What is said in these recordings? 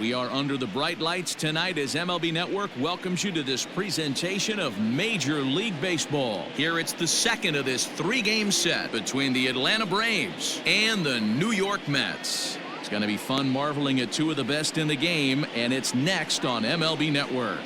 We are under the bright lights tonight as MLB Network welcomes you to this presentation of Major League Baseball. Here it's the second of this three-game set between the Atlanta Braves and the New York Mets. It's going to be fun marveling at two of the best in the game, and it's next on MLB Network.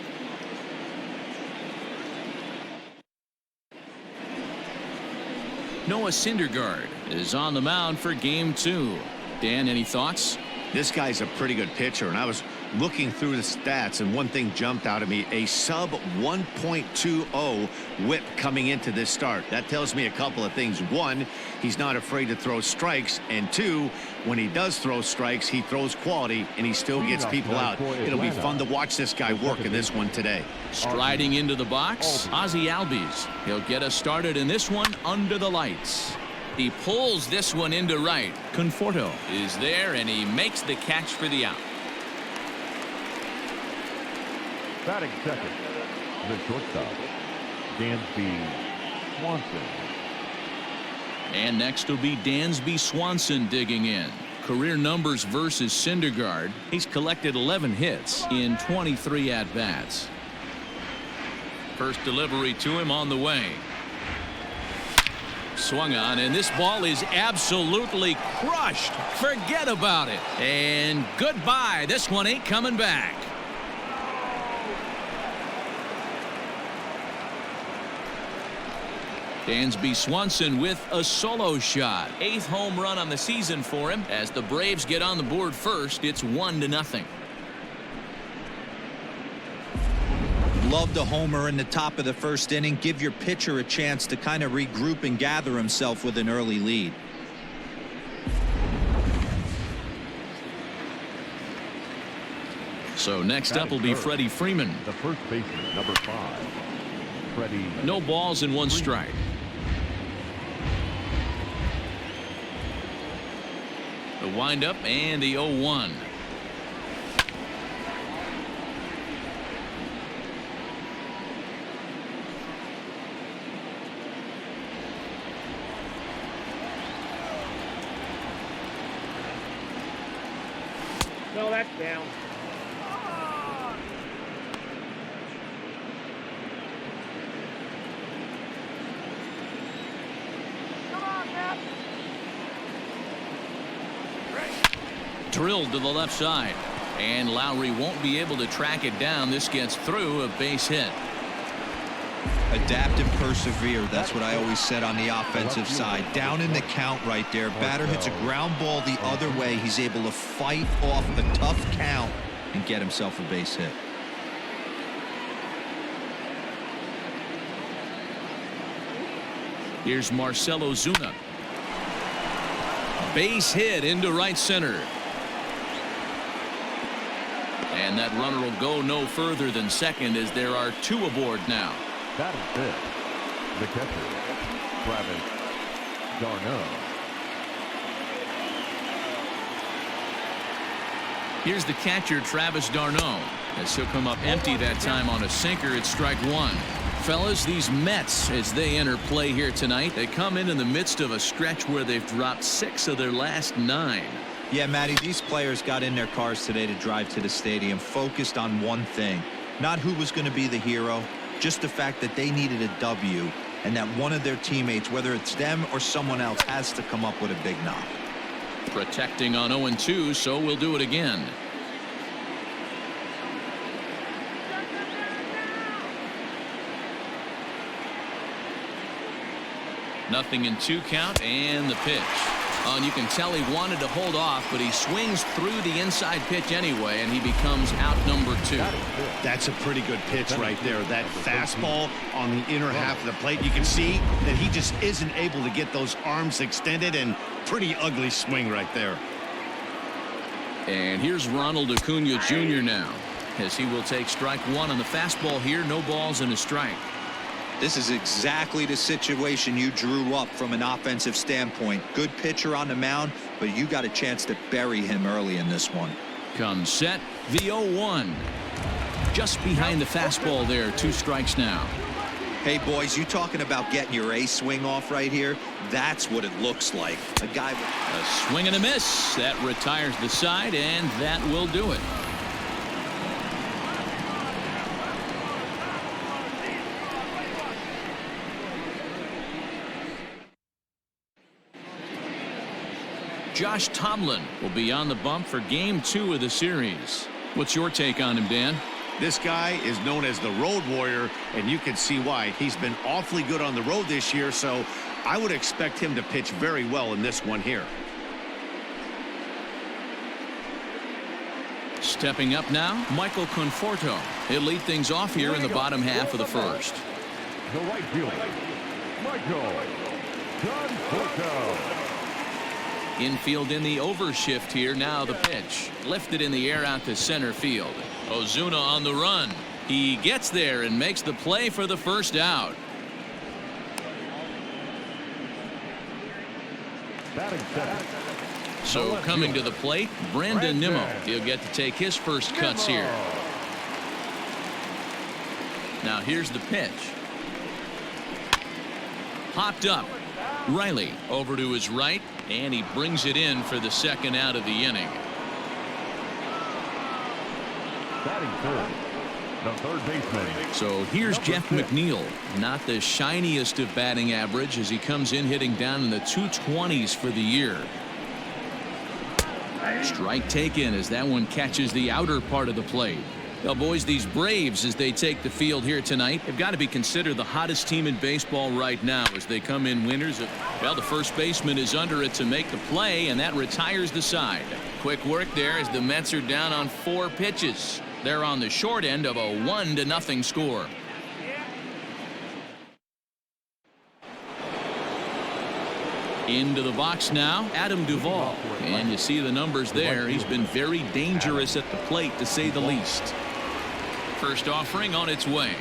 Noah Syndergaard is on the mound for Game 2. Dan, any thoughts? This guy's a pretty good pitcher, and I was looking through the stats, and one thing jumped out at me: a sub 1.20 whip coming into this start. That tells me a couple of things. One, he's not afraid to throw strikes, and two, when he does throw strikes, he throws quality, and he still gets people out. It'll be fun to watch this guy work in this one today. Striding into the box, Ozzie Albies. He'll get us started in this one under the lights. He pulls this one into right. Conforto is there, and he makes the catch for the out. Batting second, the shortstop, Dansby Swanson. And next will be Dansby Swanson digging in. Career numbers versus Syndergaard. He's collected 11 hits in 23 at-bats. First delivery to him on the way. Swung on, and this ball is absolutely crushed. Forget about it. And goodbye. This one ain't coming back. Dansby Swanson with a solo shot. 8th home run on the season for him. As the Braves get on the board first, it's 1-0. Love the homer in the top of the first inning. Give your pitcher a chance to kind of regroup and gather himself with an early lead. So next up will be Freddy Freeman. The first baseman, number 5, Freddy. No balls and 1 strike. The windup and the 0-1. No, that's down. Come on, Cap. Drilled to the left side. And Lowry won't be able to track it down. This gets through, a base hit. Adapt and persevere. That's what I always said on the offensive side. Down in the count right there. Batter hits a ground ball the other way. He's able to fight off a tough count and get himself a base hit. Here's Marcell Ozuna. Base hit into right center. And that runner will go no further than second as there are 2 aboard now. Batting fifth, the catcher, Travis d'Arnaud. Here's the catcher, Travis d'Arnaud, as he'll come up empty that time on a sinker at strike 1. Fellas, these Mets, as they enter play here tonight, they come in the midst of a stretch where they've dropped 6 of their last 9. Yeah, Matty, these players got in their cars today to drive to the stadium, focused on one thing. Not who was going to be the hero, just the fact that they needed a W, and that one of their teammates, whether it's them or someone else, has to come up with a big knock. Protecting on 0-2, so we'll do it again. Nothing in 2 count, and the pitch. And you can tell he wanted to hold off, but he swings through the inside pitch anyway, and he becomes out number 2. That's a pretty good pitch right there. That fastball on the inner half of the plate. You can see that he just isn't able to get those arms extended, and pretty ugly swing right there. And here's Ronald Acuna Jr. now, as he will take strike 1 on the fastball here. No balls and a strike. This is exactly the situation you drew up from an offensive standpoint. Good pitcher on the mound, but you got a chance to bury him early in this one. Comes set, the 0-1. Just behind the fastball there, 2 strikes now. Hey, boys, you talking about getting your ace swing off right here? That's what it looks like. A guy with a swing and a miss. That retires the side, and that will do it. Josh Tomlin will be on the bump for game 2 of the series. What's your take on him, Dan? This guy is known as the road warrior, and you can see why. He's been awfully good on the road this year, so I would expect him to pitch very well in this one here. Stepping up now, Michael Conforto. He'll lead things off here in the bottom half of the first. The right fielder, Michael Conforto. Infield in the overshift here. Now the pitch. Lifted in the air out to center field. Ozuna on the run. He gets there and makes the play for the first out. Batting second. So coming to the plate, Brandon Nimmo. He'll get to take his first cuts here. Now here's the pitch. Popped up. Riley over to his right, and he brings it in for the second out of the inning. Batting third, the third baseman. So here's Jeff McNeil. Not the shiniest of batting average as he comes in hitting down in the 220s for the year. Strike taken as that one catches the outer part of the plate. Well, boys, these Braves, as they take the field here tonight, have got to be considered the hottest team in baseball right now as they come in winners. Well, the first baseman is under it to make the play, and that retires the side. Quick work there as the Mets are down on 4 pitches. They're on the short end of a 1-0 score. Into the box now, Adam Duvall. And you see the numbers there. He's been very dangerous at the plate, to say the least. First offering on its way.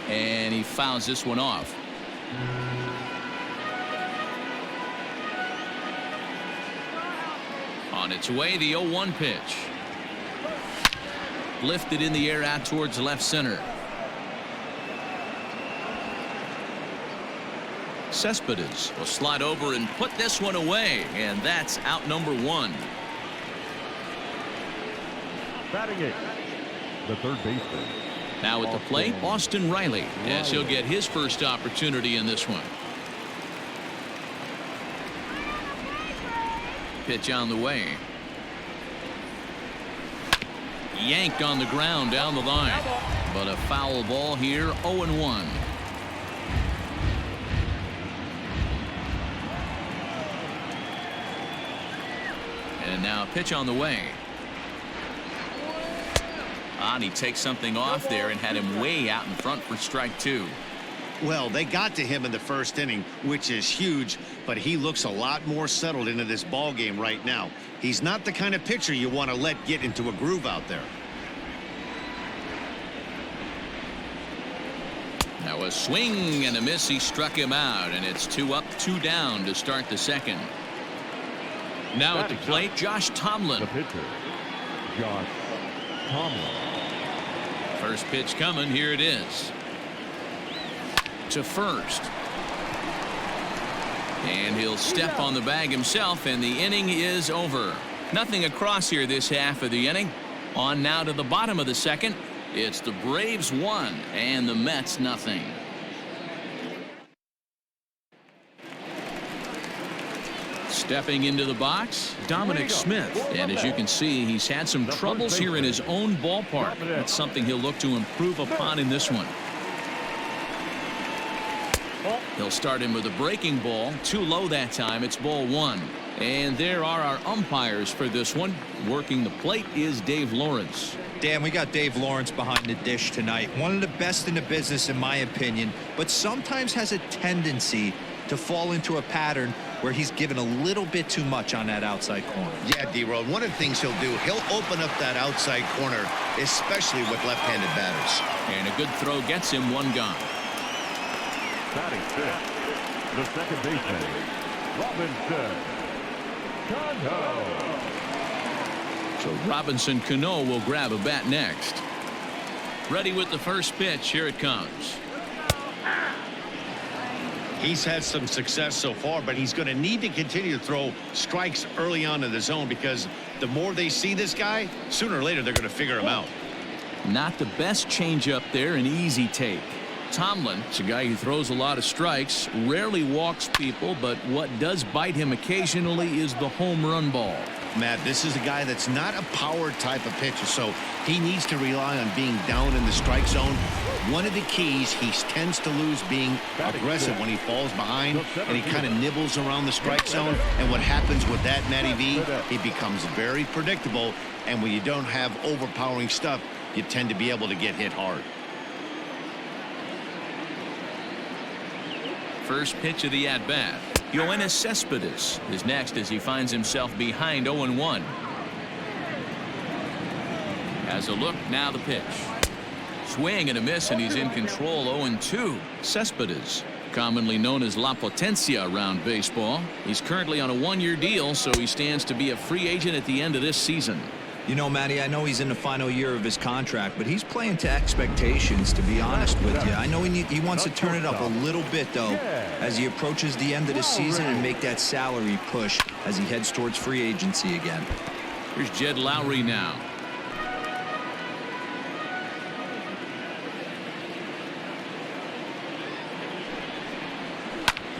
And he fouls this one off. On its way, the 0-1 pitch. Lifted in the air out towards left center. Cespedes will slide over and put this one away, and that's out number 1. Batting eighth, the third baseman. Now at the plate, Austin Riley, as he'll get his first opportunity in this one. Pitch on the way. Yanked on the ground down the line, but a foul ball here. 0-1. And now a pitch on the way. And he takes something off there and had him way out in front for strike 2. Well, they got to him in the first inning, which is huge, but he looks a lot more settled into this ball game right now. He's not the kind of pitcher you want to let get into a groove out there. Now a swing and a miss. He struck him out, and it's 2 up, 2 down to start the second. Now at the plate, Josh Tomlin. The pitcher, Josh Tomlin. First pitch coming. Here it is. To first. And he'll step on the bag himself, and the inning is over. Nothing across here this half of the inning. On now to the bottom of the second. It's the Braves 1 and the Mets nothing. Stepping into the box, Dominic Smith. And as you can see, he's had some troubles here in his own ballpark. That's something he'll look to improve upon in this one. He'll start him with a breaking ball. Too low that time. It's ball 1. And there are our umpires for this one. Working the plate is Dave Lawrence. Dan, we got Dave Lawrence behind the dish tonight. One of the best in the business, in my opinion, but sometimes has a tendency to fall into a pattern where he's given a little bit too much on that outside corner. Yeah, D-Road, one of the things he'll do, he'll open up that outside corner, especially with left-handed batters. And a good throw gets him 1 gone. Batting fifth, the second baseman, Robinson Cano. So Robinson Cano will grab a bat next. Ready with the first pitch. Here it comes. He's had some success so far, but he's going to need to continue to throw strikes early on in the zone, because the more they see this guy, sooner or later they're going to figure him out. Not the best changeup there, an easy take. Tomlin. It's a guy who throws a lot of strikes, rarely walks people, but what does bite him occasionally is the home run ball. Matt, this is a guy that's not a power type of pitcher, so he needs to rely on being down in the strike zone. One of the keys, he tends to lose being aggressive when he falls behind, and he kind of nibbles around the strike zone. And what happens with that, Matty V, he becomes very predictable, and when you don't have overpowering stuff, you tend to be able to get hit hard. First pitch of the at-bat. Joanna Cespedes is next as he finds himself behind 0-1. As a look, now the pitch. Swing and a miss, and he's in control. 0-2. Cespedes, commonly known as La Potencia around baseball. He's currently on a one-year deal, so he stands to be a free agent at the end of this season. You know, Matty, I know he's in the final year of his contract, but he's playing to expectations, to be honest with you. I know he wants to turn it up a little bit, though, as he approaches the end of the season and make that salary push as he heads towards free agency again. Here's Jed Lowry now.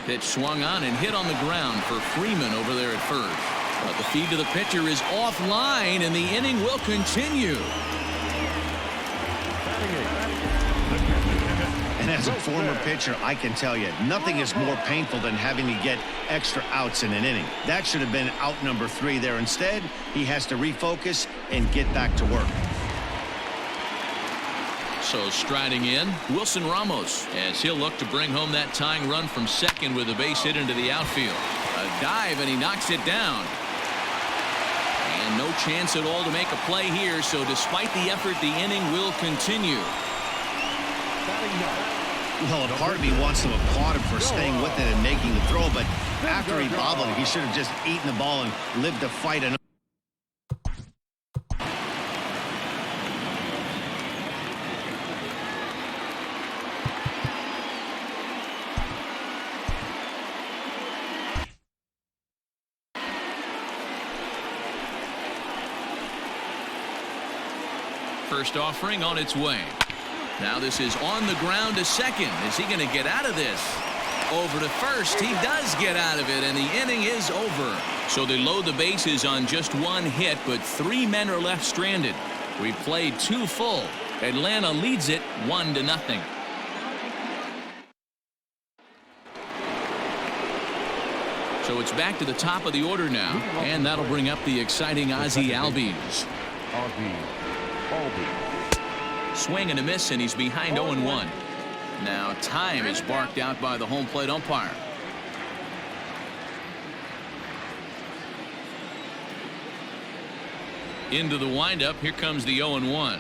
Pitch swung on and hit on the ground for Freeman over there at first. But the feed to the pitcher is offline, and the inning will continue. And as a former pitcher, I can tell you, nothing is more painful than having to get extra outs in an inning. That should have been out number 3 there. Instead, he has to refocus and get back to work. So striding in, Wilson Ramos, as he'll look to bring home that tying run from second with a base hit into the outfield. A dive, and he knocks it down. And no chance at all to make a play here, so despite the effort, the inning will continue. Well, a part of me wants to applaud him for staying with it and making the throw, but after he bobbled it, he should have just eaten the ball and lived to fight another. First offering on its way. Now this is on the ground to second. Is he going to get out of this? Over to first. He does get out of it, and the inning is over. So they load the bases on just one hit, but 3 men are left stranded. We played 2 full. Atlanta leads it 1-0. So it's back to the top of the order now, and that'll bring up the exciting Ozzie Albies. Swing and a miss, and he's behind 0-1. Now time is barked out by the home plate umpire. Into the windup. Here comes the 0-1.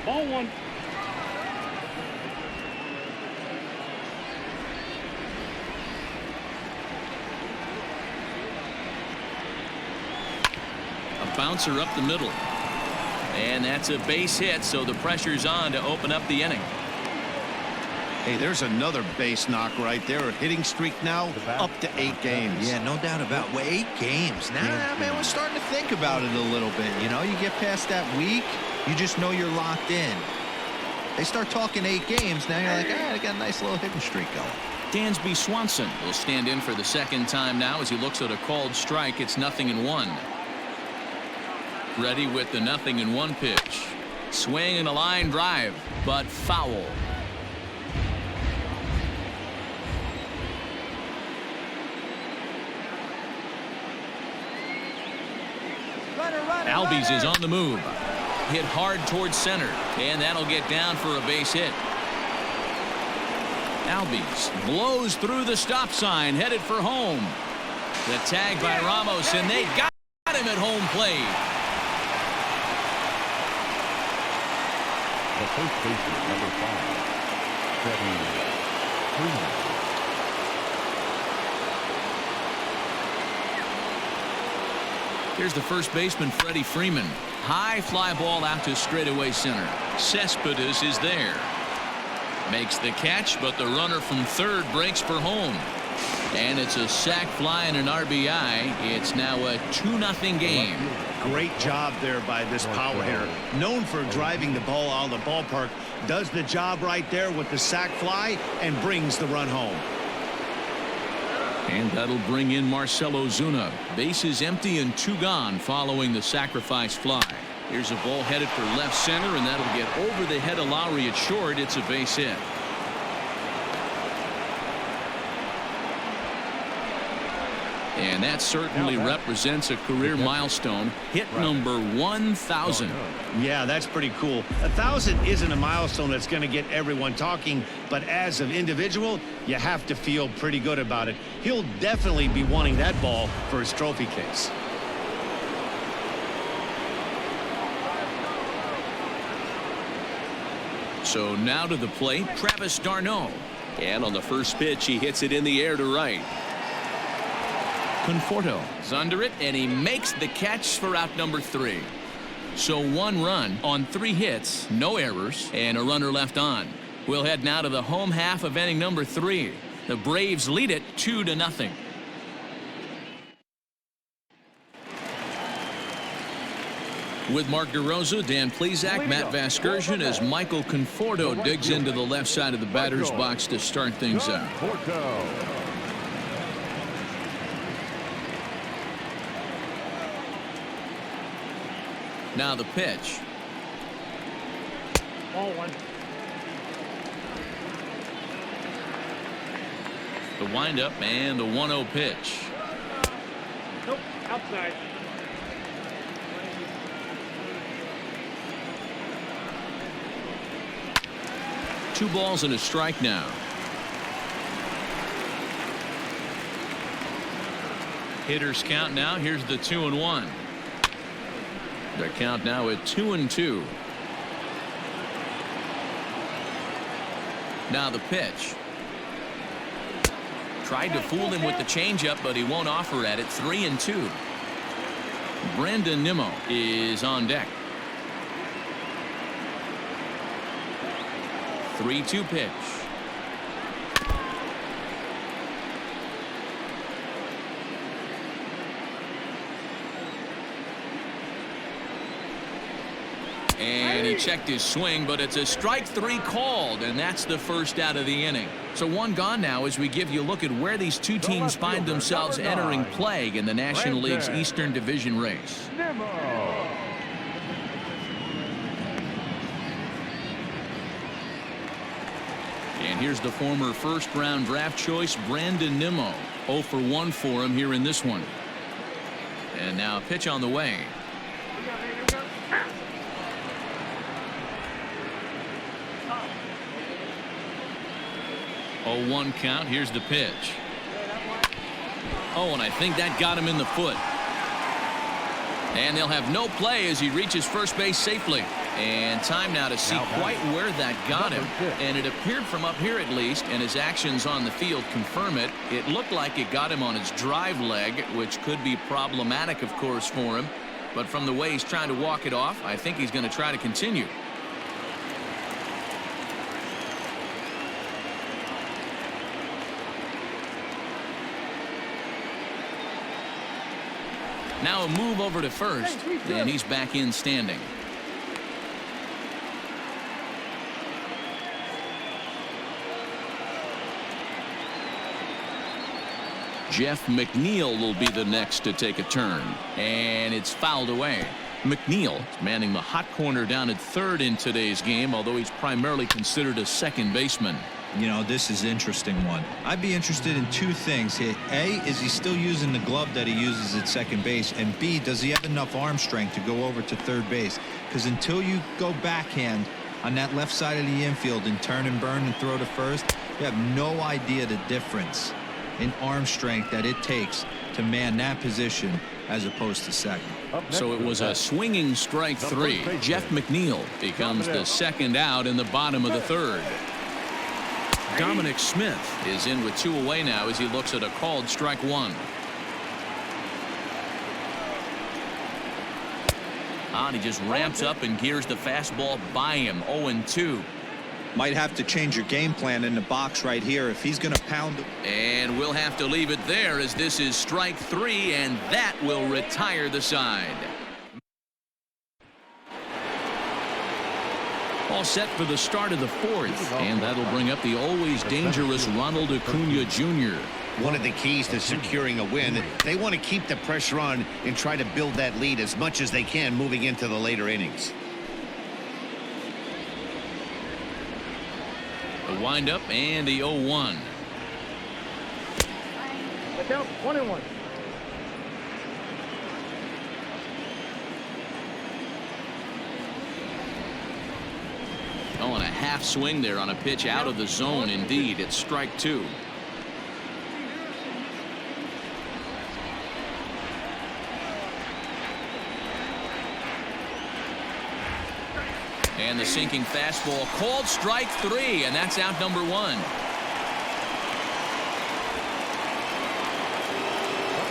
Ball 1. Bouncer up the middle, and that's a base hit, so the pressure's on to open up the inning. Hey, there's another base knock right there. A hitting streak now up to 8 games. Yeah, no doubt about it. Well, 8 games. Now, man, we're starting to think about it a little bit. You know, you get past that week, you just know you're locked in. They start talking 8 games, now you're like, I got a nice little hitting streak going. Dansby Swanson will stand in for the second time now as he looks at a called strike. It's 0-1. Ready with the 0-1 pitch. Swing and a line drive, but foul. Albies is on the move. Hit hard towards center, and that'll get down for a base hit. Albies blows through the stop sign, headed for home. The tag by Ramos, and they got him at home plate. The first baseman, number 5, Freddy Freeman. Here's the first baseman, Freddy Freeman. High fly ball out to straightaway center. Cespedes is there. Makes the catch, but the runner from third breaks for home. And it's a sac fly and an RBI. It's now a 2-0 game. Great job there by this power hitter. Known for driving the ball out of the ballpark. Does the job right there with the sac fly and brings the run home. And that'll bring in Marcell Ozuna. Bases empty and 2 gone following the sacrifice fly. Here's a ball headed for left center, and that'll get over the head of Lowry at short. It's a base hit. And that certainly represents a career milestone. Hit number 1,000. Yeah, that's pretty cool. 1,000 isn't a milestone that's going to get everyone talking, but as an individual, you have to feel pretty good about it. He'll definitely be wanting that ball for his trophy case. So now to the plate, Travis d'Arnaud. And on the first pitch, he hits it in the air to right. Conforto is under it, and he makes the catch for out number 3. So 1 run on 3 hits, no errors, and a runner left on. We'll head now to the home half of inning number 3. The Braves lead it 2-0. With Mark DeRosa, Dan Plesac, Matt Vasgersian as Michael Conforto digs into the left side of the batter's box to start things out. Now the pitch. Ball 1. The windup and the 1-0 pitch. Nope, outside. Two balls and a strike now. Hitters count now. Here's the 2-1. The count now at 2-2. Now the pitch. Tried to fool him with the changeup, but he won't offer at it. 3-2. Brandon Nimmo is on deck. 3-2 pitch. And he checked his swing, but it's a strike 3 called, and that's the first out of the inning. So 1 gone now as we give you a look at where these two teams find themselves entering play in the National League's Eastern Division race. And here's the former first-round draft choice, Brandon Nimmo. 0 for 1 for him here in this one. And now a pitch on the way. 0-1 count. Here's the pitch. Oh, and I think that got him in the foot. And they'll have no play as he reaches first base safely. And time now to see quite where that got him. And it appeared from up here at least, and his actions on the field confirm it. It looked like it got him on his drive leg, which could be problematic, of course, for him. But from the way he's trying to walk it off, I think he's going to try to continue. Now a move over to first, and he's back in standing. Jeff McNeil will be the next to take a turn, and it's fouled away. McNeil is manning the hot corner down at third in today's game, although he's primarily considered a second baseman. You know, this is an interesting one. I'd be interested in 2 things here. A, is he still using the glove that he uses at second base? And B, does he have enough arm strength to go over to third base? Because until you go backhand on that left side of the infield and turn and burn and throw to first, you have no idea the difference in arm strength that it takes to man that position as opposed to second. So it was a swinging strike 3. Jeff McNeil becomes the second out in the bottom of the third. Dominic Smith is in with 2 away now as he looks at a called strike 1. And he just ramps up and gears the fastball by him. 0-2. Might have to change your game plan in the box right here if he's going to pound. And we'll have to leave it there as this is strike 3, and that will retire the side. All set for the start of the 4th, and that'll bring up the always dangerous Ronald Acuna Jr. One of the keys to securing a win, they want to keep the pressure on and try to build that lead as much as they can moving into the later innings. The windup and the 0-1. The count 1-1. Oh, and a half swing there on a pitch out of the zone. Indeed, it's strike 2. And the sinking fastball called strike 3, and that's out number 1.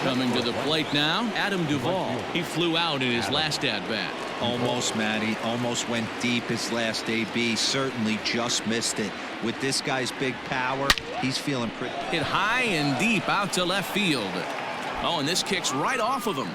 Coming to the plate now, Adam Duvall. He flew out in his last at-bat. Almost, Matty. Almost went deep his last AB. Certainly just missed it. With this guy's big power, he's feeling pretty. Hit high and deep out to left field. Oh, and this kicks right off of him.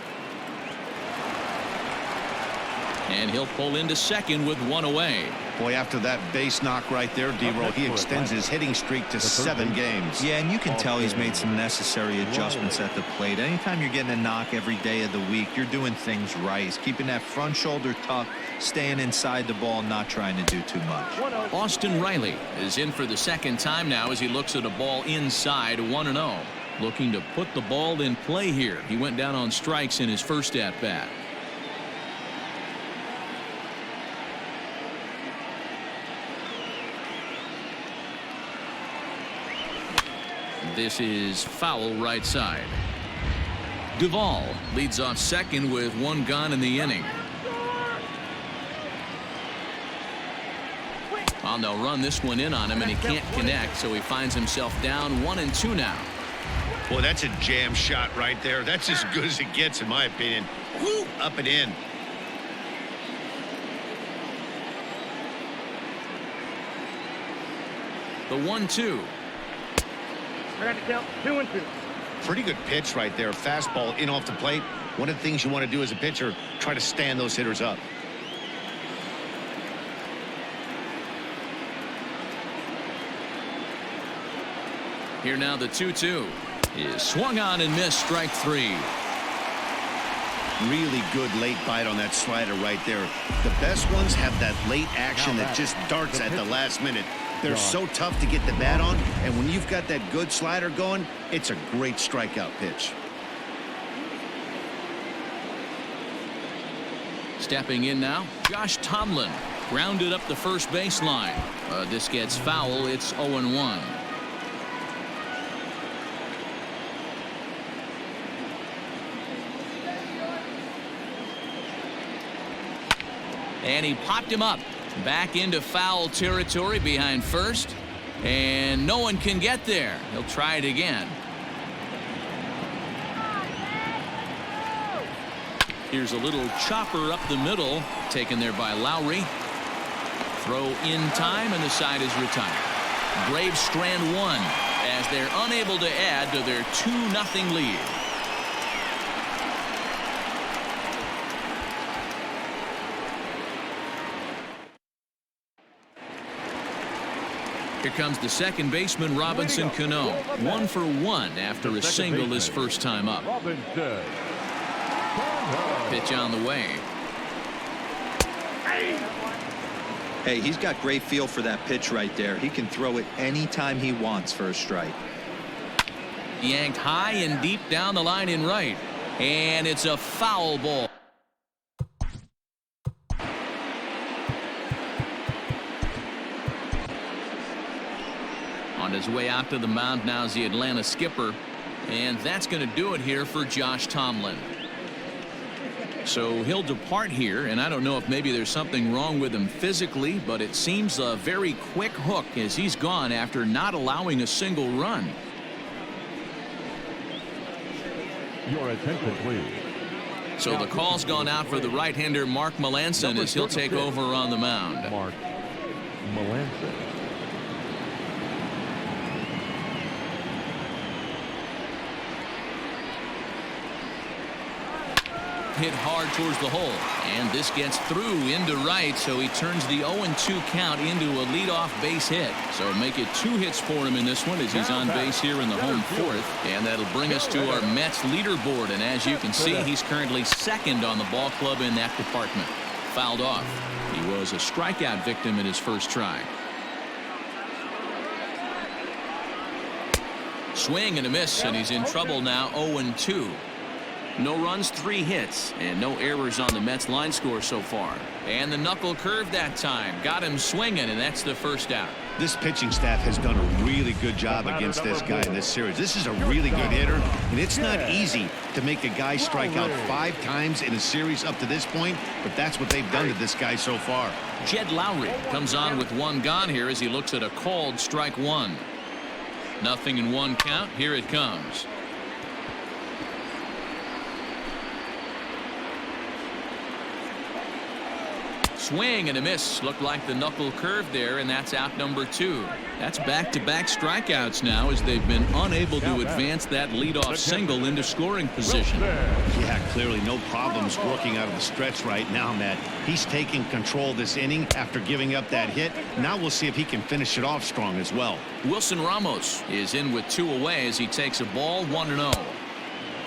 And he'll pull into second with 1 away. Boy, after that base knock right there, D-Roll, he extends his hitting streak to 7 games. Yeah, and you can tell he's made some necessary adjustments at the plate. Anytime you're getting a knock every day of the week, you're doing things right. He's keeping that front shoulder tucked, staying inside the ball, not trying to do too much. Austin Riley is in for the second time now as he looks at a ball inside 1-0. Looking to put the ball in play here. He went down on strikes in his first at-bat. This is foul right side. Duvall leads off second with 1 gone in the inning. Well, they'll run this one in on him, and he can't connect, so he finds himself down 1-2 now. Boy, that's a jam shot right there. That's as good as it gets, in my opinion. Woo, up and in. The 1-2. I got the count 2-2. Pretty good pitch right there. Fastball in off the plate. One of the things you want to do as a pitcher, try to stand those hitters up. Here now the 2-2 is swung on and missed, strike 3. Really good late bite on that slider right there. The best ones have that late action that just darts at the last minute. They're so tough to get the bat on, and when you've got that good slider going, it's a great strikeout pitch. Stepping in now, Josh Tomlin grounded up the first baseline. This gets foul. It's 0-1. And he popped him up back into foul territory behind first, and no one can get there. He'll try it again. Here's a little chopper up the middle, taken there by Lowry. Throw in time, and the side is retired. Braves strand 1 as they're unable to add to their 2-0 lead. Here comes the second baseman, Robinson Cano. 1 for 1 after a single his first time up. Pitch on the way. Hey, he's got great feel for that pitch right there. He can throw it anytime he wants for a strike. Yanked high and deep down the line in right. And it's a foul ball. On his way out to the mound now is the Atlanta skipper. And that's going to do it here for Josh Tomlin. So he'll depart here, and I don't know if maybe there's something wrong with him physically, but it seems a very quick hook as he's gone after not allowing a single run. Your attention, please. So the call's gone out for the right-hander Mark Melanson as he'll take over on the mound. Mark Melanson. hit hard towards the hole. And this gets through into right, so he turns the 0-2 count into a leadoff base hit. So make it 2 hits for him in this one as he's on base here in the home fourth. And that'll bring us to our Mets leaderboard. And as you can see, he's currently second on the ball club in that department. Fouled off. He was a strikeout victim in his first try. Swing and a miss, and he's in trouble now. 0-2. No runs, 3 hits, and no errors on the Mets line score so far. And the knuckle curve that time got him swinging, and that's the first out. This pitching staff has done a really good job against this guy in this series. This is a really good hitter, and it's not easy to make a guy strike out 5 times in a series up to this point, but that's what they've done to this guy so far. Jed Lowry comes on with 1 gone here as he looks at a called strike 1. Nothing in 1 count. Here it comes. Swing and a miss. Looked like the knuckle curve there, and that's out number 2. That's back-to-back strikeouts now as they've been unable to advance that leadoff single into scoring position. Yeah, clearly no problems working out of the stretch right now, Matt. He's taking control this inning after giving up that hit. Now we'll see if he can finish it off strong as well. Wilson Ramos is in with 2 away as he takes a ball 1-0.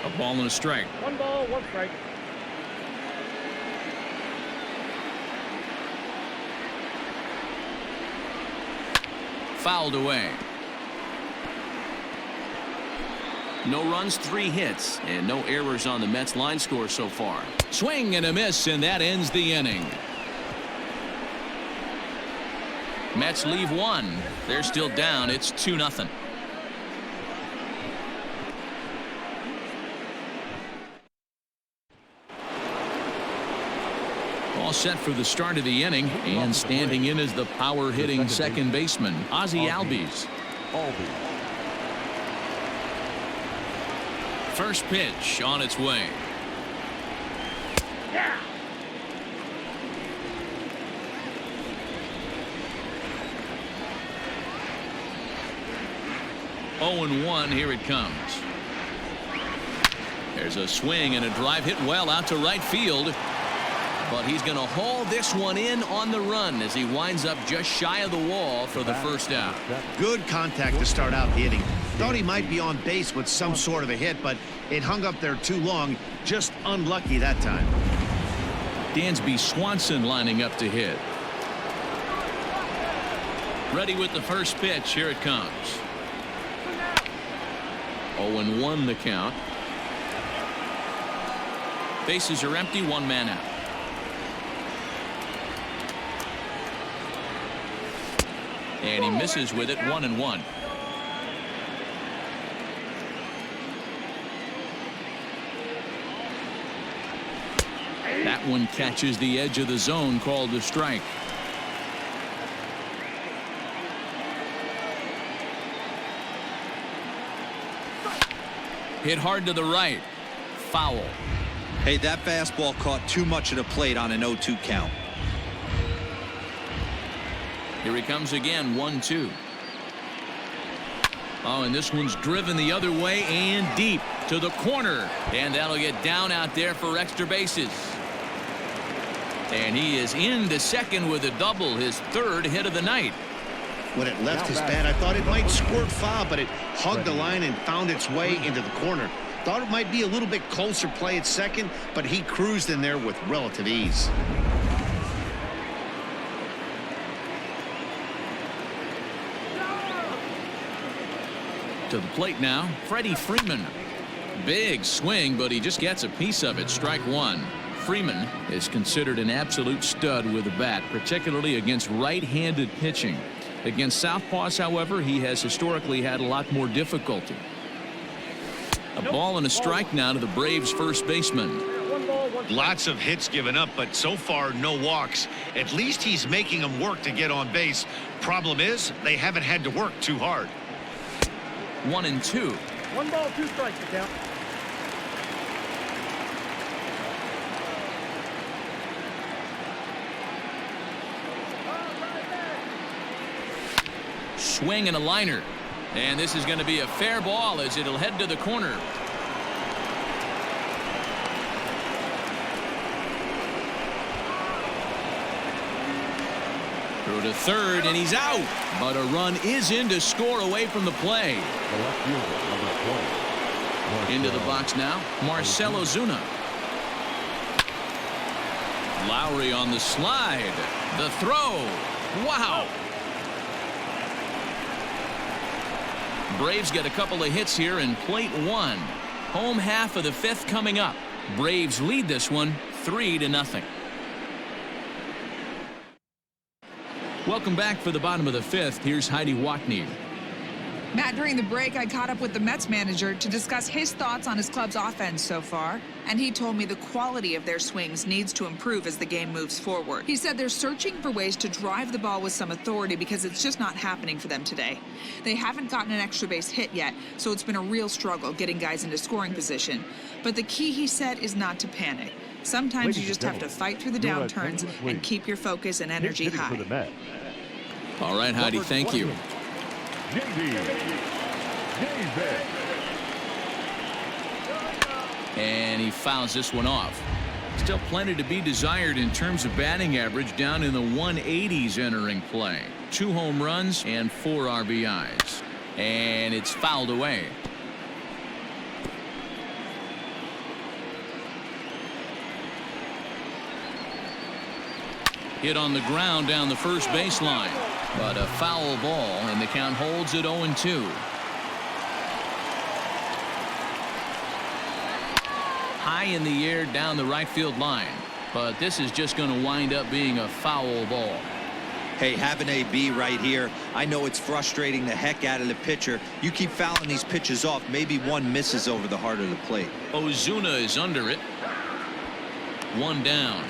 A ball and a strike. 1 ball, 1 strike. Fouled away. No runs, 3 hits, and no errors on the Mets line score so far. Swing and a miss, and that ends the inning. Mets leave 1. They're still down. It's 2-0. All set for the start of the inning, and standing in as the power hitting second baseman, Ozzie Albies. First pitch on its way. Yeah. Oh, 0-1. Here it comes. There's a swing and a drive hit well out to right field. But he's going to haul this one in on the run as he winds up just shy of the wall for the first out. Good contact to start out the inning. Thought he might be on base with some sort of a hit, but it hung up there too long. Just unlucky that time. Dansby Swanson lining up to hit. Ready with the first pitch. Here it comes. 0-1 the count. Bases are empty. 1 man out. And he misses with it. 1-1. That one catches the edge of the zone, called a strike. Hit hard to the right. Foul. Hey, that fastball caught too much of the plate on an 0-2 count. Here he comes again. 1-2. Oh, and this one's driven the other way and deep to the corner, and that'll get down out there for extra bases. And he is into second with a double, his 3rd hit of the night. When it left his bat, I thought it might squirt foul, but it hugged the line and found its way into the corner. Thought it might be a little bit closer play at second, but he cruised in there with relative ease. To the plate now, Freddy Freeman. Big swing, but he just gets a piece of it. Strike 1. Freeman is considered an absolute stud with the bat, particularly against right-handed pitching. Against southpaws, however, he has historically had a lot more difficulty. A ball and a strike now to the Braves' first baseman. 1 ball, 1 strike. Lots of hits given up, but so far no walks. At least he's making them work to get on base. Problem is, they haven't had to work too hard. 1-2. 1 ball, 2 strikes to count. Swing and a liner. And this is going to be a fair ball as it'll head to the corner. Throw to third, and he's out. But a run is in to score away from the play. The left fielder, number 20. Into the box now, Marcell Ozuna. Lowry on the slide. The throw. Wow. Braves get a couple of hits here in plate one. Home half of the fifth coming up. Braves lead this one 3-0. Welcome back for the bottom of the fifth. Here's Heidi Watney. Matt, during the break, I caught up with the Mets manager to discuss his thoughts on his club's offense so far, and he told me the quality of their swings needs to improve as the game moves forward. He said they're searching for ways to drive the ball with some authority because it's just not happening for them today. They haven't gotten an extra base hit yet, so it's been a real struggle getting guys into scoring position. But the key, he said, is not to panic. Sometimes you just have to fight through the downturns and keep your focus and energy high. All right, Heidi, thank you. And he fouls this one off. Still plenty to be desired in terms of batting average, down in the 180s entering play. 2 home runs and 4 RBIs. And it's fouled away. Hit on the ground down the first baseline. But a foul ball, and the count holds at 0-2. High in the air down the right field line. But this is just going to wind up being a foul ball. Hey, have an AB right here. I know it's frustrating the heck out of the pitcher. You keep fouling these pitches off, maybe one misses over the heart of the plate. Ozuna is under it. 1 down.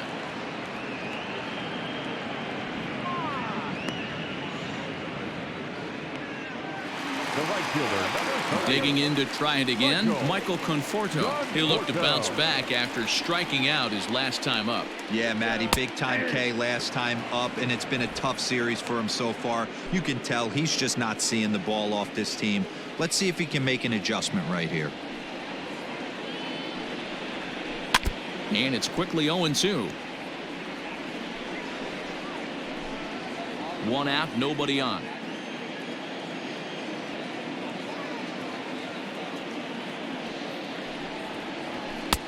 Digging in to try it again, Michael Conforto. He'll look to bounce back after striking out his last time up. Yeah, Matty, big time K last time up, and it's been a tough series for him so far. You can tell he's just not seeing the ball off this team. Let's see if he can make an adjustment right here. And it's quickly 0-2. 1 out, nobody on.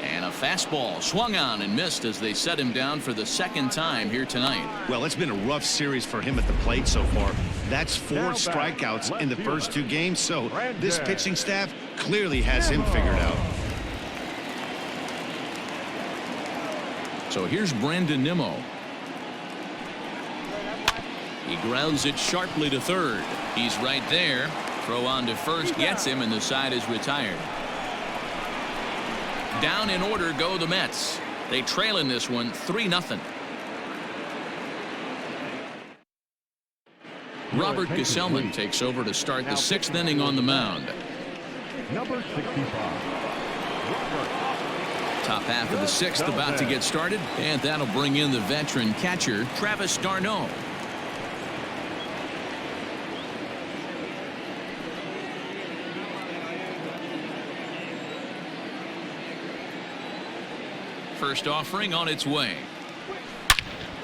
And a fastball swung on and missed as they set him down for the second time here tonight. Well, it's been a rough series for him at the plate so far. That's 4 strikeouts in the first 2 games, so this pitching staff clearly has him figured out. So here's Brandon Nimmo. He grounds it sharply to third. He's right there. Throw on to first gets him, and the side is retired. Down in order go the Mets. They trail in this one 3-0. Robert Gesellman takes over to start the 6th inning on the mound. Number 65. Top half of the 6th about to get started, and that'll bring in the veteran catcher Travis d'Arnaud. First offering on its way.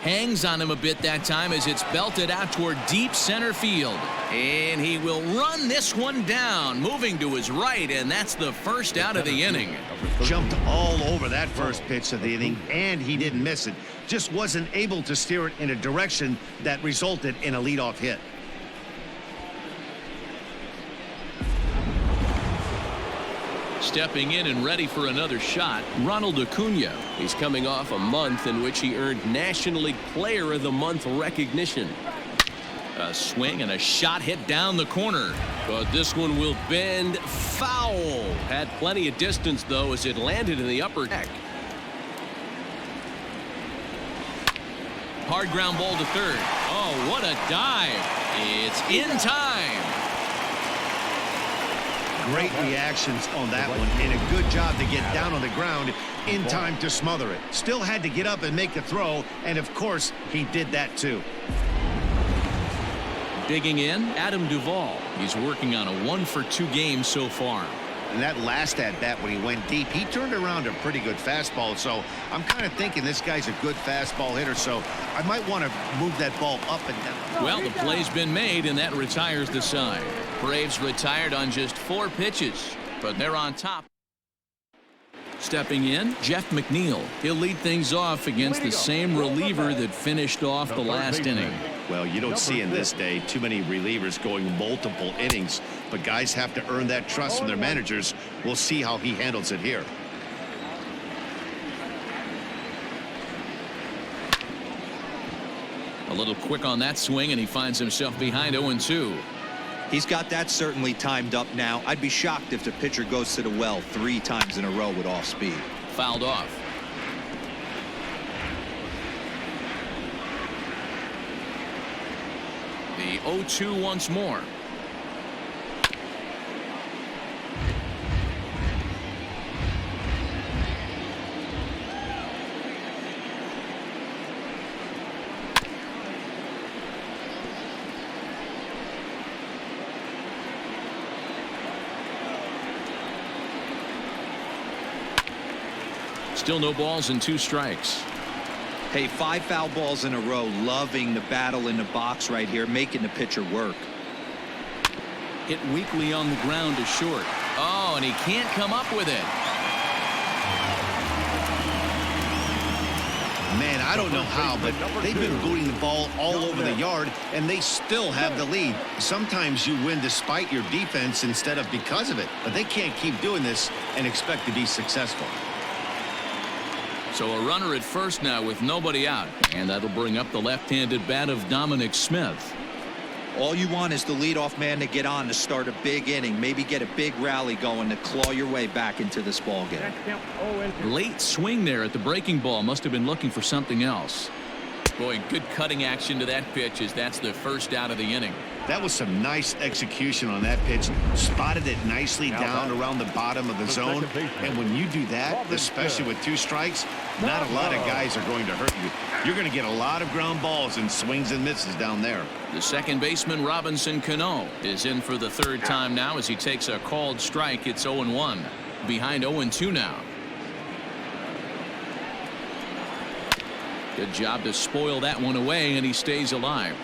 Hangs on him a bit that time as it's belted out toward deep center field. And he will run this one down, moving to his right, and that's the first out of the inning. Jumped all over that first pitch of the inning, and he didn't miss it. Just wasn't able to steer it in a direction that resulted in a leadoff hit. Stepping in and ready for another shot, Ronald Acuna. He's coming off a month in which he earned National League Player of the Month recognition. A swing and a shot hit down the corner. But this one will bend foul. Had plenty of distance, though, as it landed in the upper deck. Hard ground ball to third. Oh, what a dive. It's in time. Great reactions on that one, and a good job to get down on the ground in time to smother it. Still had to get up and make the throw, and of course, he did that too. Digging in, Adam Duvall. He's working on a 1-for-2 game so far. And that last at-bat when he went deep, he turned around a pretty good fastball. So I'm kind of thinking this guy's a good fastball hitter, so I might want to move that ball up and down. Well, the play's been made, and that retires the side. Braves retired on just 4 pitches, but they're on top. Stepping in, Jeff McNeil. He'll lead things off against the same reliever that finished off the last inning. Well, you don't see in this day too many relievers going multiple innings, but guys have to earn that trust from their managers. We'll see how he handles it here. A little quick on that swing, and he finds himself behind 0-2. He's got that certainly timed up now. I'd be shocked if the pitcher goes to the well 3 times in a row with off speed. Fouled off. The 0-2 once more. Still no balls and 2 strikes. Hey, 5 foul balls in a row. Loving the battle in the box right here, making the pitcher work. Hit weakly on the ground to short. Oh, and he can't come up with it. Man, I don't know how, but they've been booting the ball all over the yard, and they still have the lead. Sometimes you win despite your defense instead of because of it, but they can't keep doing this and expect to be successful. So a runner at first now with nobody out, and that'll bring up the left-handed bat of Dominic Smith. All you want is the leadoff man to get on to start a big inning, maybe get a big rally going to claw your way back into this ball game. Late swing there at the breaking ball. Must have been looking for something else. Boy, good cutting action to that pitch, as that's the first out of the inning. That was some nice execution on that pitch. Spotted it nicely down around the bottom of the zone. And when you do that, especially with 2 strikes, not a lot of guys are going to hurt you. You're going to get a lot of ground balls and swings and misses down there. The second baseman, Robinson Cano, is in for the 3rd time now as he takes a called strike. It's 0-1. Behind 0-2 now. Good job to spoil that one away, and he stays alive.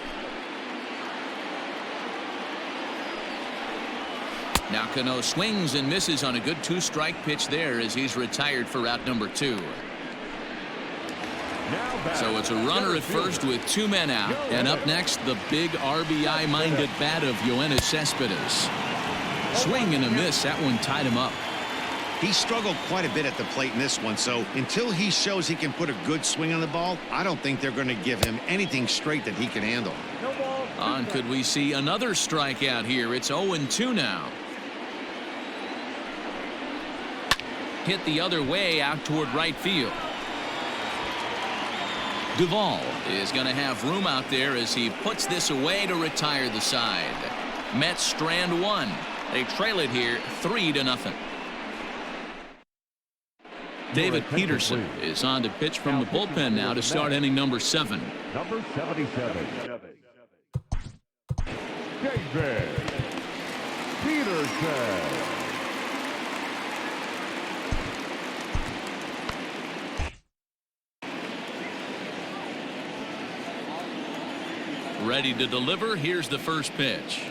Now Cano swings and misses on a good 2-strike pitch there as he's retired for out number 2. So it's a runner at first with 2 men out. And up next, the big RBI-minded bat of Joanna Cespedes. Swing and a miss. That one tied him up. He struggled quite a bit at the plate in this one, so until he shows he can put a good swing on the ball, I don't think they're going to give him anything straight that he can handle. On could we see another strikeout here? It's 0-2 now. Hit the other way out toward right field. Duvall is going to have room out there as he puts this away to retire the side. Mets strand 1. They trail it here 3-0. David Peterson is on to pitch from the bullpen now to start inning number 7. Number 77. David Peterson. Ready to deliver. Here's the first pitch.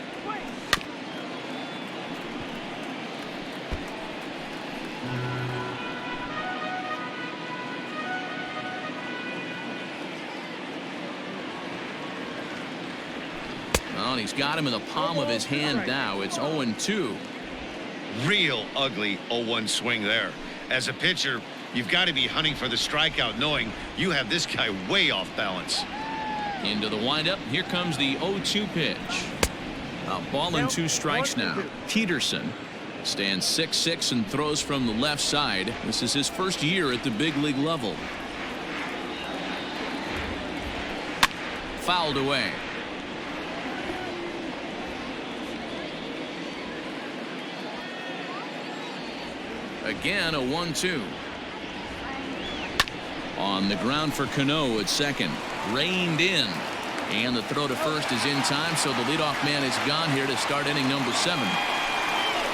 Well, he's got him in the palm of his hand now. It's 0-2. Real ugly 0-1 swing there. As a pitcher, you've got to be hunting for the strikeout, knowing you have this guy way off balance. Into the windup. Here comes the 0-2 pitch. A ball and 2 strikes now. Peterson stands 6'6" and throws from the left side. This is his first year at the big league level. Fouled away. Again, a 1-2. On the ground for Cano at second. Reined in. And the throw to first is in time, so the leadoff man is gone here to start inning number 7.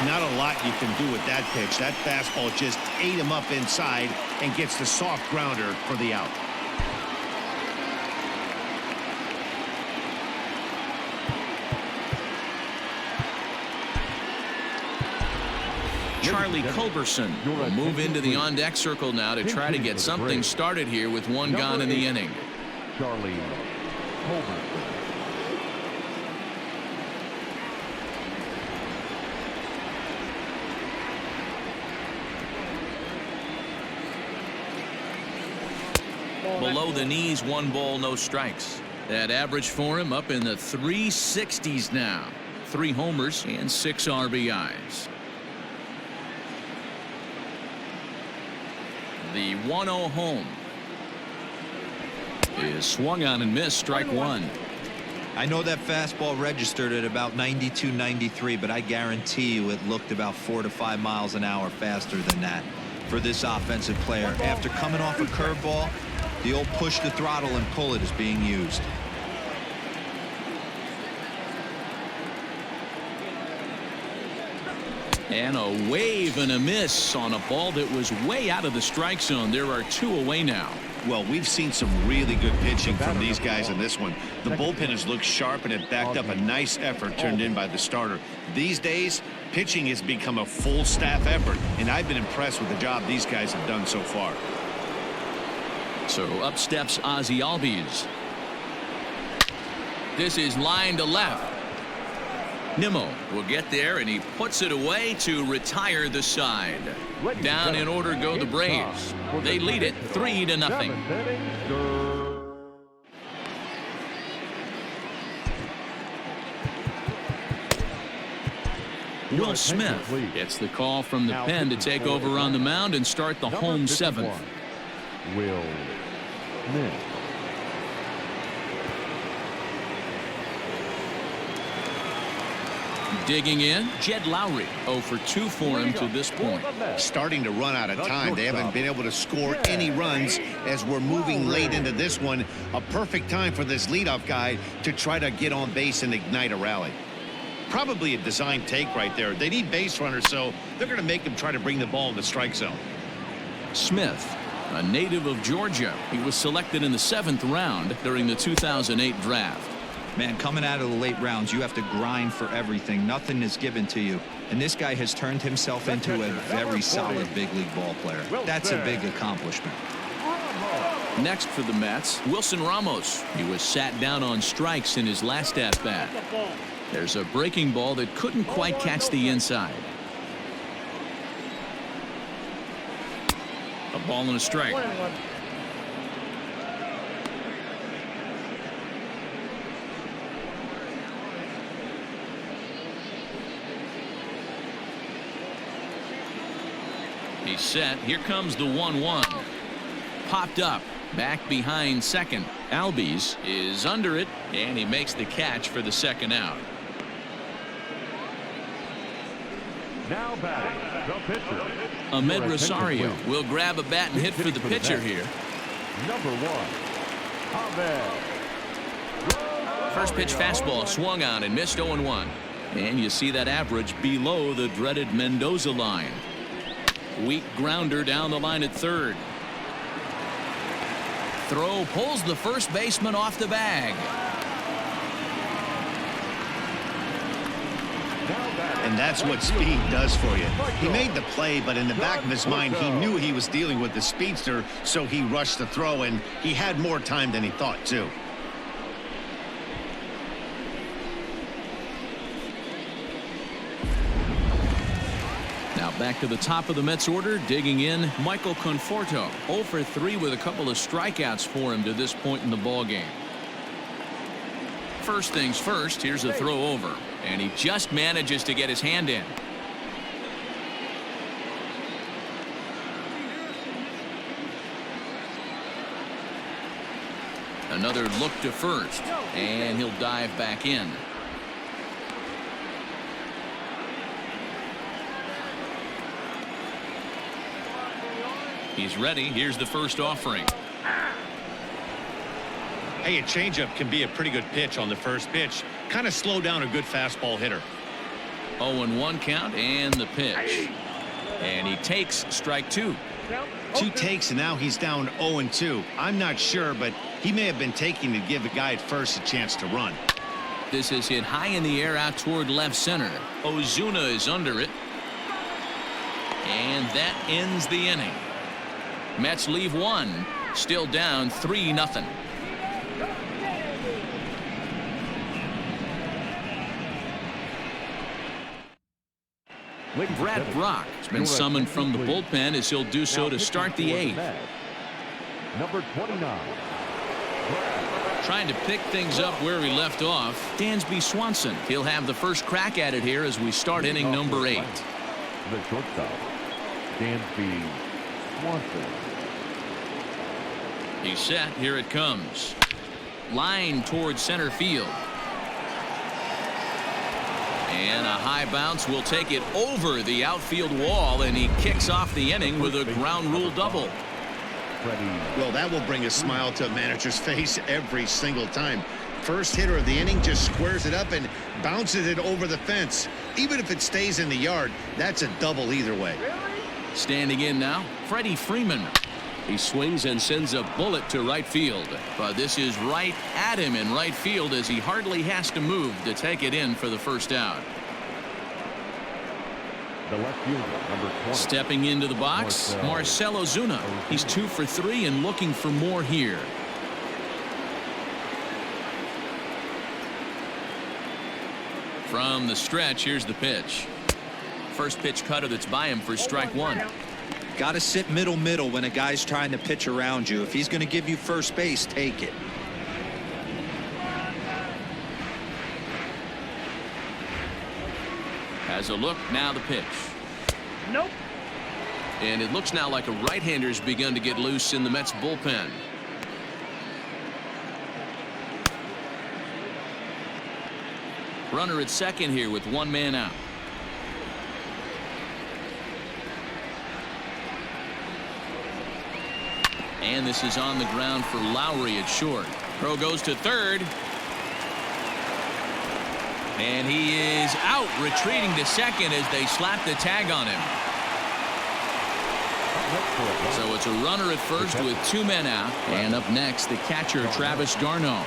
Not a lot you can do with that pitch. That fastball just ate him up inside and gets the soft grounder for the out. Charlie Culberson will move into the on-deck circle now to try to get something started here with one gone in the inning. Charlie Culberson. Below the knees, 1 ball, no strikes. That average for him up in the 360s now. 3 homers and 6 RBIs. The 1-0 home is swung on and missed, strike 1. I know that fastball registered at about 92, 93, but I guarantee you it looked about 4 to 5 miles an hour faster than that for this offensive player. After coming off a curveball, the old push the throttle and pull it is being used. And a wave and a miss on a ball that was way out of the strike zone. There are 2 away now. Well, we've seen some really good pitching from these guys in this one. The bullpen has looked sharp, and it backed up a nice effort turned in by the starter. These days, pitching has become a full staff effort, and I've been impressed with the job these guys have done so far. So up steps Ozzie Albies. This is line to left. Nimmo will get there, and he puts it away to retire the side. Down in order go the Braves. They lead it 3-0. Will Smith gets the call from the pen to take over on the mound and start the home 7th. Will Smith. Digging in, Jed Lowry. 0 for 2 for him to this point. Starting to run out of time. They haven't been able to score any runs as we're moving late into this one. A perfect time for this leadoff guy to try to get on base and ignite a rally. Probably a design take right there. They need base runners, so they're going to make them try to bring the ball in the strike zone. Smith, a native of Georgia. He was selected in the 7th round during the 2008 draft. Man, coming out of the late rounds, you have to grind for everything. Nothing is given to you. And this guy has turned himself into a very solid big league ball player. That's a big accomplishment. Next for the Mets, Wilson Ramos. He was sat down on strikes in his last at-bat. There's a breaking ball that couldn't quite catch the inside. A ball and a strike. He's set. Here comes the 1-1. Popped up. Back behind second. Albies is under it, and he makes the catch for the 2nd out. Now batting, the pitcher. Ahmed Rosario will grab a bat and hit for the pitcher here. Number 1, Ahmed. First pitch fastball swung on and missed 0-1. And you see that average below the dreaded Mendoza line. Weak grounder down the line at 3rd. Throw pulls the first baseman off the bag. And that's what speed does for you. He made the play, but in the back of his mind, he knew he was dealing with the speedster, so he rushed the throw, and he had more time than he thought, too. Now back to the top of the Mets order, digging in, Michael Conforto. 0 for 3 with a couple of strikeouts for him to this point in the ballgame. First things first, here's a throw over, and he just manages to get his hand in. Another look to first, and he'll dive back in. He's ready. Here's the first offering. Hey, a changeup can be a pretty good pitch on the first pitch. Kind of slow down a good fastball hitter. 0-1 count and the pitch. And he takes strike two. Two takes, and now he's down 0-2. I'm not sure, but he may have been taking to give the guy at first a chance to run. This is hit high in the air out toward left center. Ozuna is under it. And that ends the inning. Mets leave one, still down 3-0. Brad Brock has been summoned from the bullpen as he'll do so to start the eighth. Number 29. Trying to pick things up where he left off, Dansby Swanson. He'll have the first crack at it here as we start inning number 8. The shortstop, Dansby Swanson. He's set. Here it comes. Line towards center field. And a high bounce will take it over the outfield wall, and he kicks off the inning with a ground rule double. Well, that will bring a smile to a manager's face every single time. First hitter of the inning just squares it up and bounces it over the fence. Even if it stays in the yard, that's a double either way. Standing in now, Freddy Freeman. He swings and sends a bullet to right field. But this is right at him in right field as he hardly has to move to take it in for the first out. The left fielder, number 20. Stepping into the box, Marcell Ozuna. He's 2 for 3 and looking for more here. From the stretch, here's the pitch. First pitch cutter that's by him for strike one. Got to sit middle when a guy's trying to pitch around you. If he's going to give you first base, take it. Has a look, now the pitch. Nope. And it looks now like a right-hander's begun to get loose in the Mets bullpen. Runner at second here with one man out. And this is on the ground for Lowry at short. Throw goes to third. And he is out, retreating to second as they slap the tag on him. So it's a runner at first with 2 men out. And up next, the catcher, Travis d'Arnaud.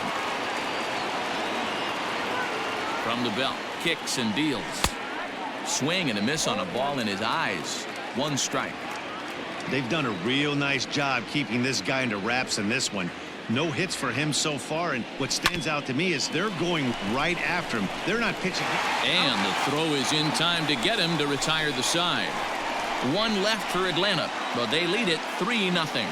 From the belt, kicks and deals. Swing and a miss on a ball in his eyes. 1 strike. They've done a real nice job keeping this guy into wraps in this one. No hits for him so far, and what stands out to me is they're going right after him. They're not pitching. And the throw is in time to get him to retire the side. 1 left for Atlanta, but they lead it 3-0.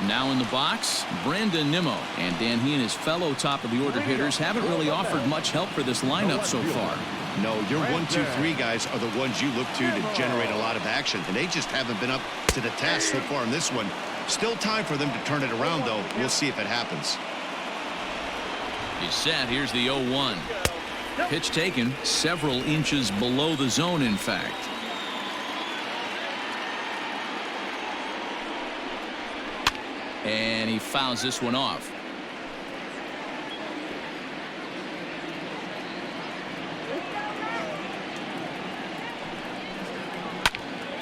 Now in the box, Brandon Nimmo. And Dan, he and his fellow top-of-the-order hitters haven't really offered much help for this lineup so far. No, your 1, 2, 3 guys are the ones you look to generate a lot of action, and they just haven't been up to the task so far in this one. Still time for them to turn it around, though. We'll see if it happens. He's set. Here's the 0-1. Pitch taken several inches below the zone, in fact. And he fouls this one off.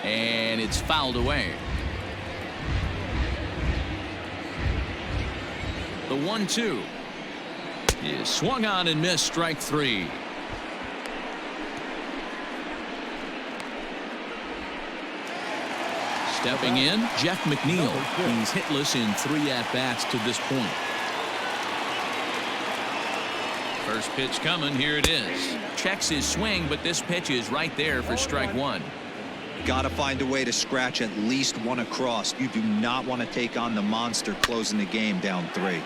And it's fouled away. The 1-2 is swung on and missed. Strike 3. Stepping in, Jeff McNeil. He's hitless in 3 at-bats to this point. First pitch coming. Here it is. Checks his swing, but this pitch is right there for strike 1. Got to find a way to scratch at least 1 across. You do not want to take on the monster closing the game down 3.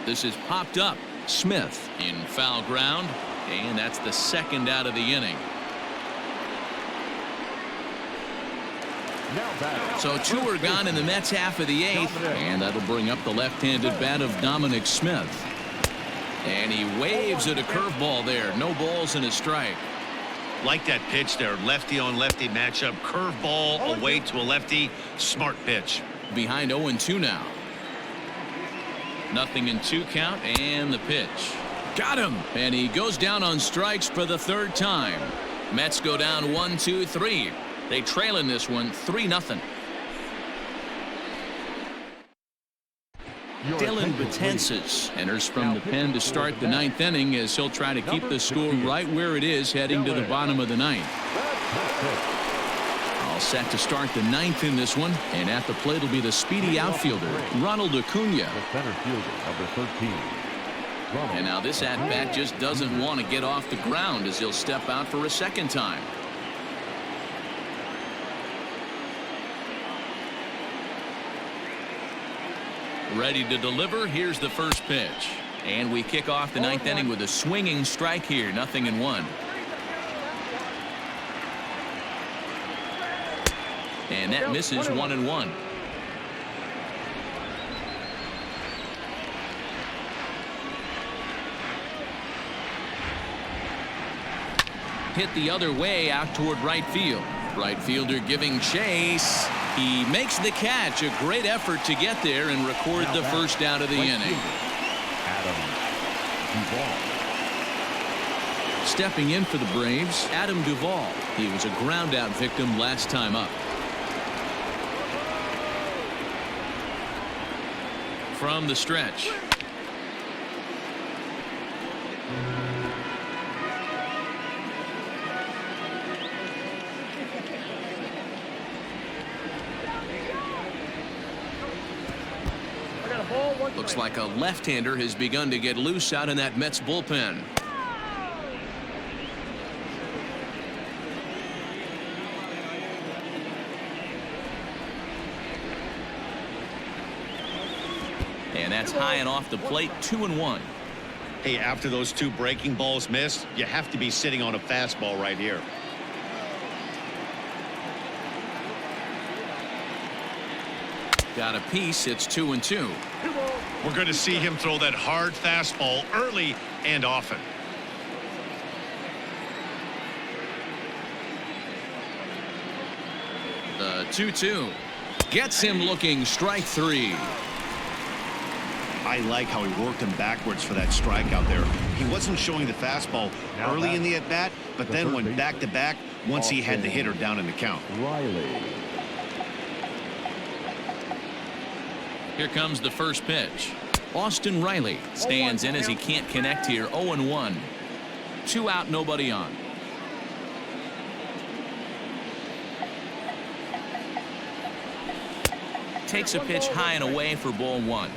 This is popped up. Smith in foul ground, and that's the 2nd out of the inning. So 2 are gone in the Mets half of the 8th, and that'll bring up the left-handed bat of Dominic Smith. And he waves at a curveball there. No balls and a strike. Like that pitch there, lefty on lefty matchup, curveball away to a lefty. Smart pitch. Behind 0-2 now. 0-2 count, and the pitch. Got him, and he goes down on strikes for the third time. Mets go down 1-2-3. They trail in this one 3-0. Dylan Betances enters from the pen to start the ninth inning as he'll try to keep the score right where it is heading to the bottom of the ninth. All set to start the ninth in this one, and at the plate will be the speedy outfielder, Ronald Acuna. The center fielder, number 13. And now this at-bat just doesn't want to get off the ground as he'll step out for a second time. Ready to deliver. Here's the first pitch. And we kick off the ninth inning with a swinging strike here. 0-1. And that misses 1-1. Hit the other way out toward right field. Right fielder giving chase. He makes the catch. A great effort to get there and record the first out of the inning. Stepping in for the Braves, Adam Duvall. He was a ground out victim last time up. From the stretch. Looks like a left-hander has begun to get loose out in that Mets bullpen. And that's high and off the plate, 2-1. Hey, after those two breaking balls missed, you have to be sitting on a fastball right here. Got a piece. It's 2-2. We're going to see him throw that hard fastball early and often. The 2-2 gets him looking. Strike three. I like how he worked him backwards for that strike out there. He wasn't showing the fastball early in the at-bat, but then went back-to-back once he had the hitter down in the count. Riley. Here comes the first pitch. Austin Riley stands in as he can't connect here. 0-1. 2 out, nobody on. Takes a pitch high and away for ball 1.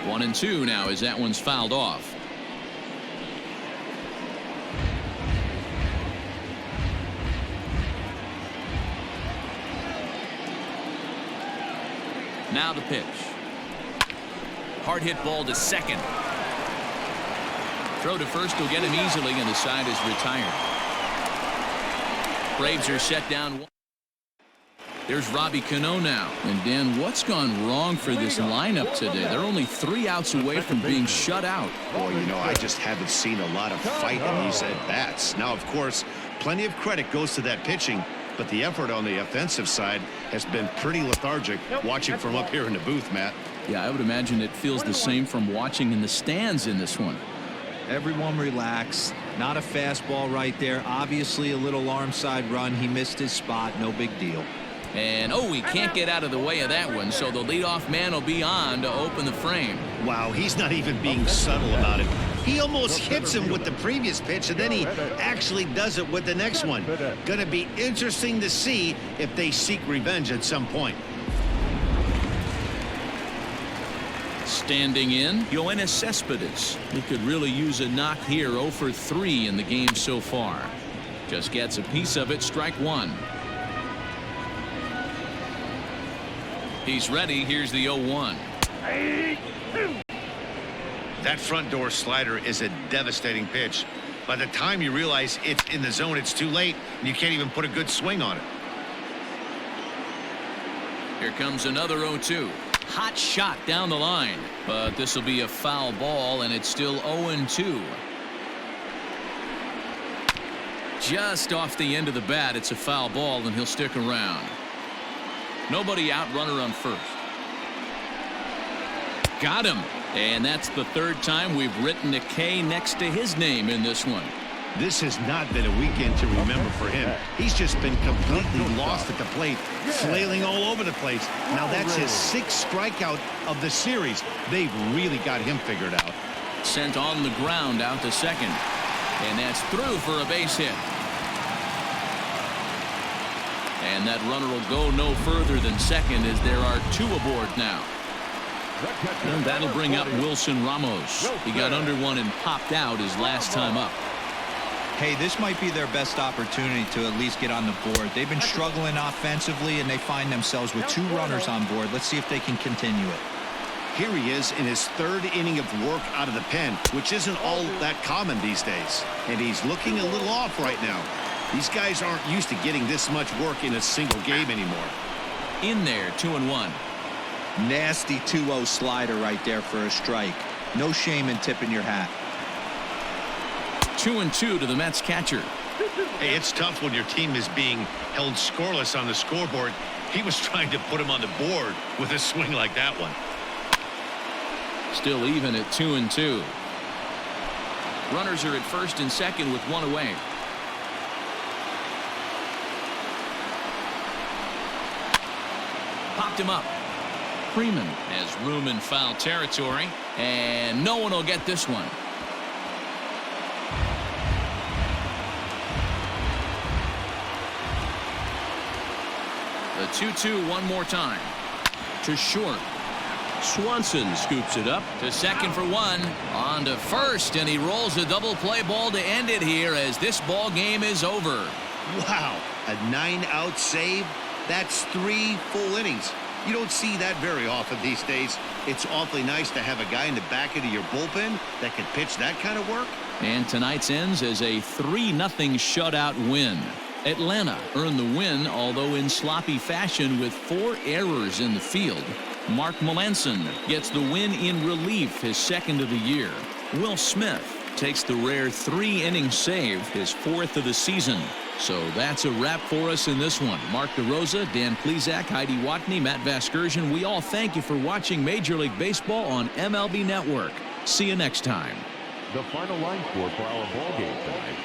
One and 2 now as that one's fouled off. Now the pitch. Hard hit ball to second. Throw to first will get him easily, and the side is retired. Braves are set down. There's Robbie Cano now. And Dan, what's gone wrong for this lineup today? They're only 3 outs away from being shut out. Boy, you know, I just haven't seen a lot of fight in these at-bats. Now, of course, plenty of credit goes to that pitching, but the effort on the offensive side has been pretty lethargic watching from up here in the booth, Matt. Yeah, I would imagine it feels the same from watching in the stands in this one. Everyone relax. Not a fastball right there. Obviously a little arm side run. He missed his spot. No big deal. And he can't get out of the way of that one, so the leadoff man will be on to open the frame. Wow, he's not even being subtle about it. He almost hits him with the previous pitch, and then he actually does it with the next one. Gonna be interesting to see if they seek revenge at some point. Standing in, Joanna Cespedes. He could really use a knock here. 0 for 3 in the game so far. Just gets a piece of it. Strike 1. He's ready. Here's the 0-1. That front door slider is a devastating pitch. By the time you realize it's in the zone, it's too late, and you can't even put a good swing on it. Here comes another 0-2. Hot shot down the line, but this will be a foul ball, and it's still 0-2. Just off the end of the bat, it's a foul ball, and he'll stick around. Nobody out, runner on first. Got him. And that's the third time we've written a K next to his name in this one. This has not been a weekend to remember for him. He's just been completely lost at the plate, flailing all over the place. Now that's his 6th strikeout of the series. They've really got him figured out. Sent on the ground out to second. And that's through for a base hit. And that runner will go no further than second as there are 2 aboard now. And that'll bring up Wilson Ramos. He got under one and popped out his last time up. Hey, this might be their best opportunity to at least get on the board. They've been struggling offensively, and they find themselves with 2 runners on board. Let's see if they can continue it. Here he is in his 3rd inning of work out of the pen, which isn't all that common these days. And he's looking a little off right now. These guys aren't used to getting this much work in a single game anymore. In there, 2-1. Nasty 2-0 slider right there for a strike. No shame in tipping your hat. 2-2 to the Mets catcher. Hey, it's tough when your team is being held scoreless on the scoreboard. He was trying to put him on the board with a swing like that one. Still even at 2-2. Runners are at first and second with 1 away. Popped him up. Freeman has room in foul territory, and no one will get this one. The 2-2 one more time. To short. Swanson scoops it up. To second for 1. On to first, and he rolls a double play ball to end it here as this ball game is over. Wow, a 9-out save? That's 3 full innings. You don't see that very often these days. It's awfully nice to have a guy in the back end of your bullpen that can pitch that kind of work. And tonight's ends as a 3-0 shutout win. Atlanta earned the win, although in sloppy fashion with 4 errors in the field. Mark Melanson gets the win in relief, his 2nd of the year. Will Smith takes the rare 3-inning save, his 4th of the season. So that's a wrap for us in this one. Mark DeRosa, Dan Plesac, Heidi Watney, Matt Vasgersian. We all thank you for watching Major League Baseball on MLB Network. See you next time. The final line score for our ball game tonight.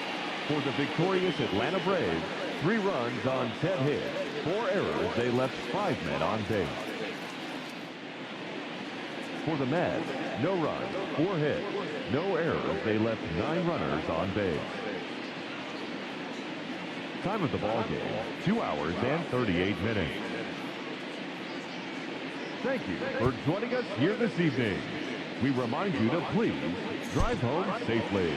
For the victorious Atlanta Braves, 3 runs on 10 hits, 4 errors. They left 5 men on base. For the Mets, no runs, 4 hits, no errors. They left 9 runners on base. Time of the ball game, 2 hours and 38 minutes. Thank you for joining us here this evening. We remind you to please drive home safely.